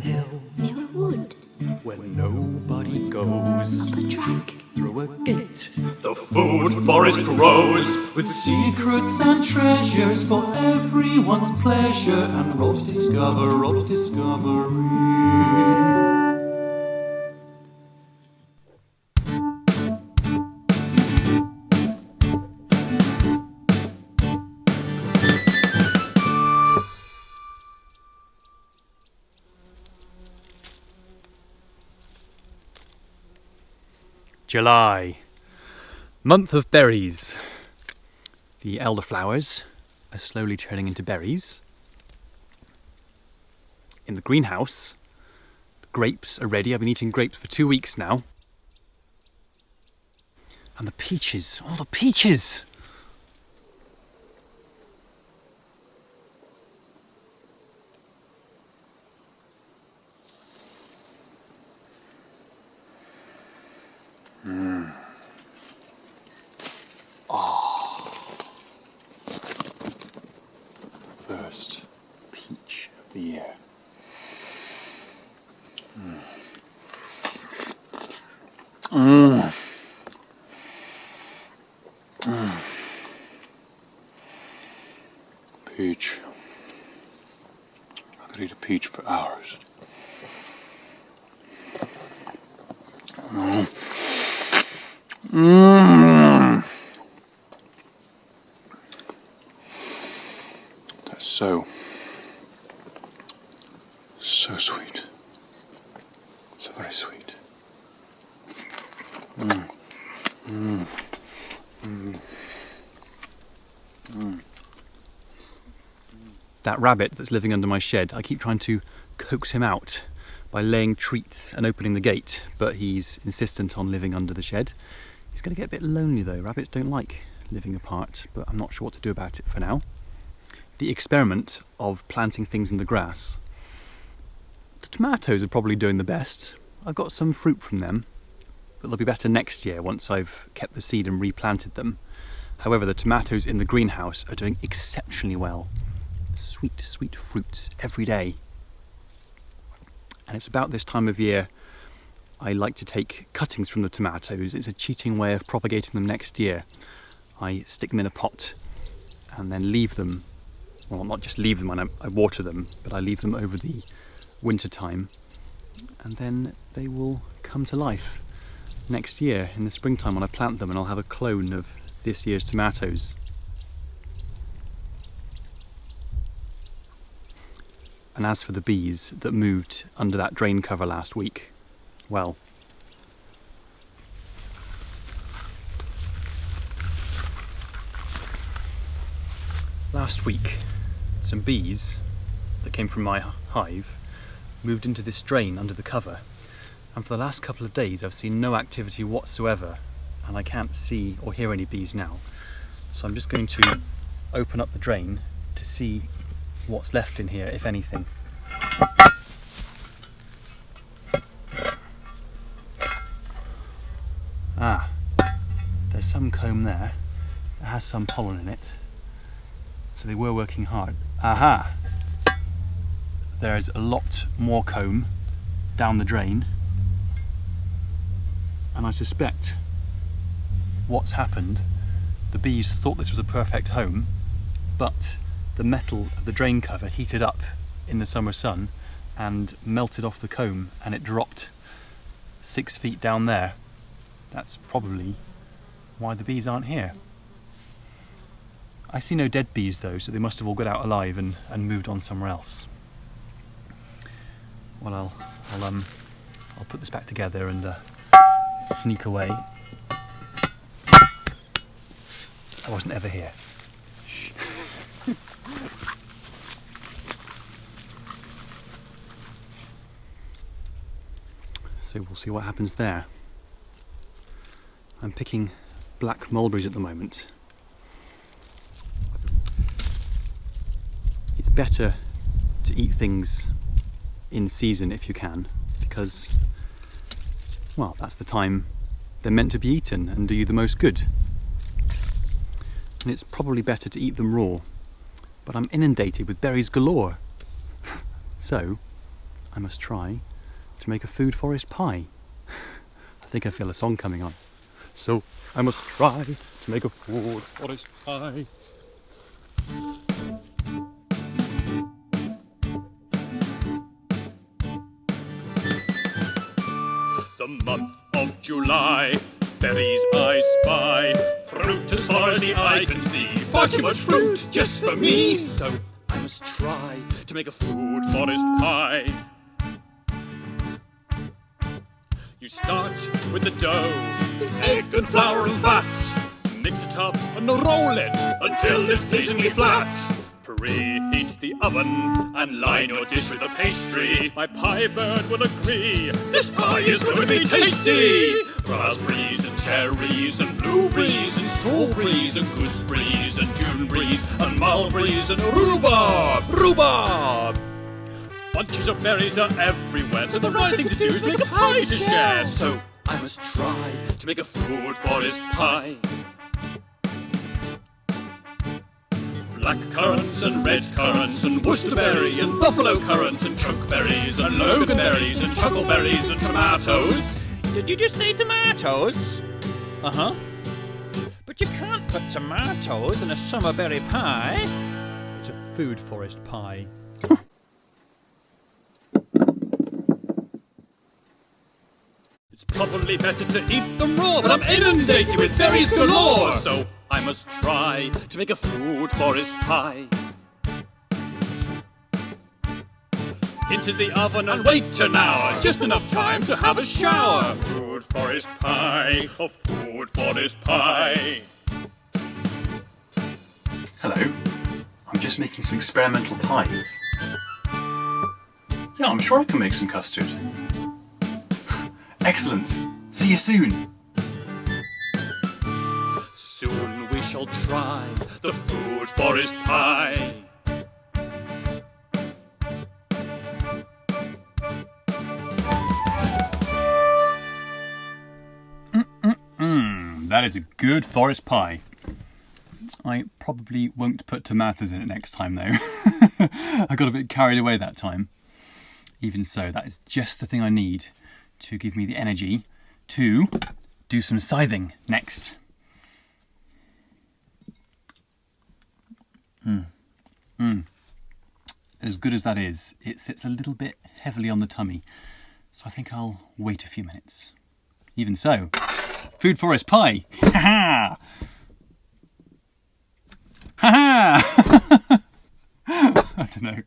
hill, near a wood, where nobody goes. up a track, Through a gate, the food forest grows, with secrets and treasures for everyone's pleasure, and Rob's discovery. July, month of berries. The elderflowers are slowly turning into berries. In the greenhouse, the grapes are ready. I've been eating grapes for 2 weeks now. And the peaches, oh the peaches! First peach of the year. Peach. I could eat a peach for hours. That's so sweet. So very sweet. That rabbit that's living under my shed, I keep trying to coax him out by laying treats and opening the gate, but he's insistent on living under the shed. He's going to get a bit lonely though. Rabbits don't like living apart, but I'm not sure what to do about it for now. The experiment of planting things in the grass. The tomatoes are probably doing the best. I've got some fruit from them, but they'll be better next year once I've kept the seed and replanted them. However, the tomatoes in the greenhouse are doing exceptionally well. Sweet, sweet fruits every day. And it's about this time of year I like to take cuttings from the tomatoes. It's a cheating way of propagating them next year. I stick them in a pot and then leave them, well not just leave them when I water them, but I leave them over the winter time, and then they will come to life next year in the springtime when I plant them, and I'll have a clone of this year's tomatoes. And as for the bees that moved under that drain cover last week, well, last week some bees that came from my hive moved into this drain under the cover, and for the last couple of days I've seen no activity whatsoever, and I can't see or hear any bees now. So I'm just going to open up the drain to see what's left in here, if anything. Ah, there's some comb there that has some pollen in it, so they were working hard. Aha! There's a lot more comb down the drain, and I suspect what's happened, the bees thought this was a perfect home, but the metal of the drain cover heated up in the summer sun and melted off the comb, and it dropped 6 feet down there. That's probably why the bees aren't here. I see no dead bees though, so they must have all got out alive and moved on somewhere else. Well, I'll put this back together and sneak away. I wasn't ever here. Shh. So we'll see what happens there. I'm picking black mulberries at the moment. It's better to eat things in season if you can, because, well, that's the time they're meant to be eaten and do you the most good. And it's probably better to eat them raw, but I'm inundated with berries galore. So I must try to make a food forest pie. I think I feel a song coming on. So I must try to make a food forest pie. The month of July, berries I spy, fruit as far as the eye can see, far too much fruit just for me. So I must try to make a food forest pie. You start with the dough, the egg and flour and fat. Mix it up and roll it until it's pleasingly flat. Preheat the oven and line your dish with a pastry. My pie bird will agree, this pie is going to be tasty. Raspberries and cherries and blueberries and strawberries and gooseberries and juneberries and mulberries and rhubarb. Bunches of berries are everywhere, so the right thing to do is make a pie to share. So I must try to make a food forest pie. Black currants and red currants and Worcesterberry and buffalo currants and chokeberries and loganberries and chuckleberries and tomatoes. Did you just say tomatoes? Uh-huh. But you can't put tomatoes in a summerberry pie. It's a food forest pie. It's probably better to eat them raw, but I'm inundated with berries galore. So I must try to make a food forest pie. Into the oven and wait an hour, just enough time to have a shower. Food forest pie, a food forest pie. Hello, I'm just making some experimental pies. Yeah, I'm sure I can make some custard. Excellent! See you soon! Soon we shall try the food forest pie. That is a good forest pie. I probably won't put tomatoes in it next time though. I got a bit carried away that time. Even so, that is just the thing I need to give me the energy to do some scything next. As good as that is, it sits a little bit heavily on the tummy, so I think I'll wait a few minutes. Even so, food forest pie! Ha ha! Ha ha! I don't know.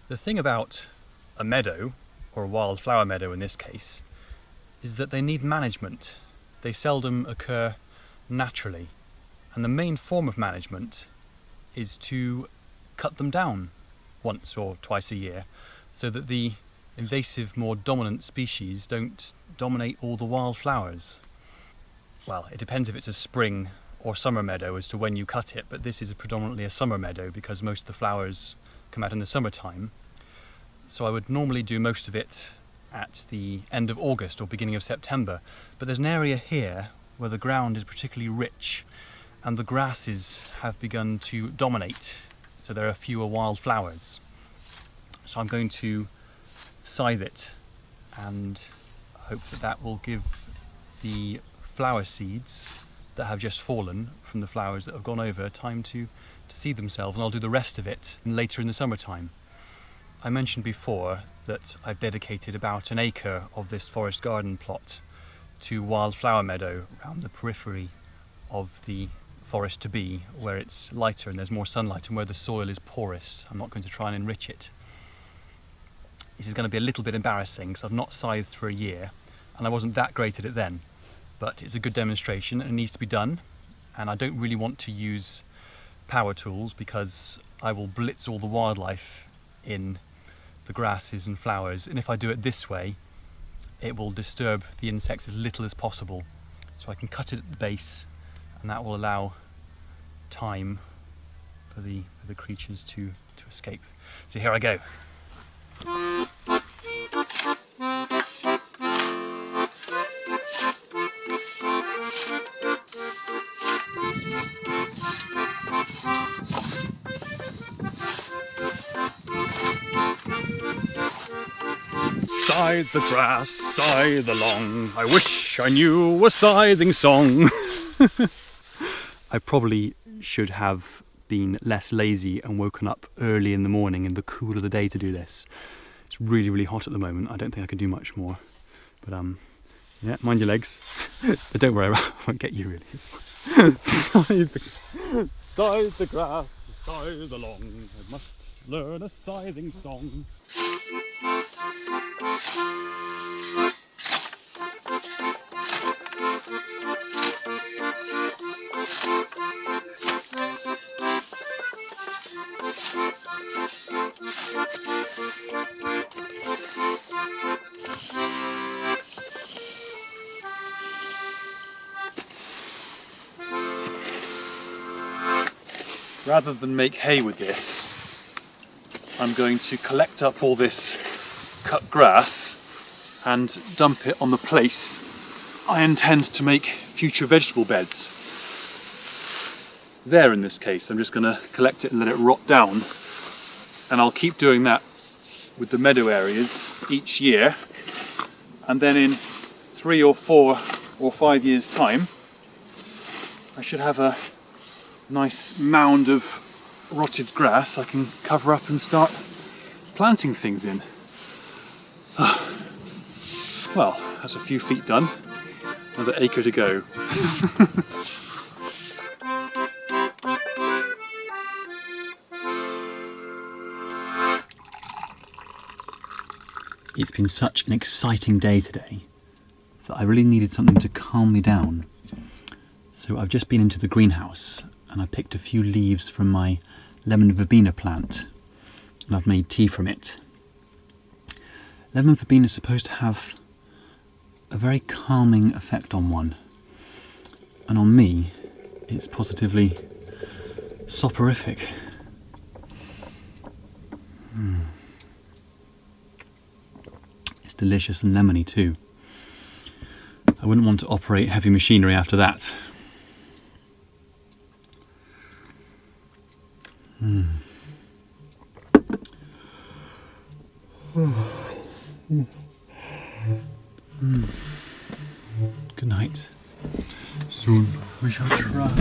The thing about a meadow, or a wildflower meadow in this case, is that they need management. They seldom occur naturally, and the main form of management is to cut them down once or twice a year so that the invasive, more dominant species don't dominate all the wildflowers. Well, it depends if it's a spring or summer meadow as to when you cut it, but this is predominantly a summer meadow because most of the flowers come out in the summertime. So I would normally do most of it at the end of August or beginning of September, but there's an area here where the ground is particularly rich and the grasses have begun to dominate, so there are fewer wildflowers. So I'm going to scythe it and hope that that will give the flower seeds that have just fallen from the flowers that have gone over time to seed themselves, and I'll do the rest of it later in the summertime. I mentioned before that I've dedicated about an acre of this forest garden plot to wildflower meadow around the periphery of the forest to be, where it's lighter and there's more sunlight and where the soil is porous. I'm not going to try and enrich it. This is going to be a little bit embarrassing because I've not scythed for a year and I wasn't that great at it then, but it's a good demonstration and it needs to be done. And I don't really want to use power tools because I will blitz all the wildlife in the grasses and flowers, and if I do it this way it will disturb the insects as little as possible. So I can cut it at the base and that will allow time for the creatures to escape. So here I go. Scythe the grass, scythe along, I wish I knew a scything song. I probably should have been less lazy and woken up early in the morning in the cool of the day to do this. It's really, really hot at the moment. I don't think I could do much more. But yeah, mind your legs. But don't worry, I won't get you really. It's fine. Scythe the grass, scythe along, I must learn a scything song. Rather than make hay with this, I'm going to collect up all this cut grass and dump it on the place I intend to make future vegetable beds. There, in this case, I'm just going to collect it and let it rot down, and I'll keep doing that with the meadow areas each year, and then in 3 or 4 or 5 years' time I should have a nice mound of rotted grass I can cover up and start planting things in. Well, that's a few feet done. Another acre to go. It's been such an exciting day today that I really needed something to calm me down. So I've just been into the greenhouse and I picked a few leaves from my lemon verbena plant and I've made tea from it. Lemon verbena is supposed to have a very calming effect on one, and on me it's positively soporific. It's delicious and lemony too. I wouldn't want to operate heavy machinery after that. Good night. Soon we shall try.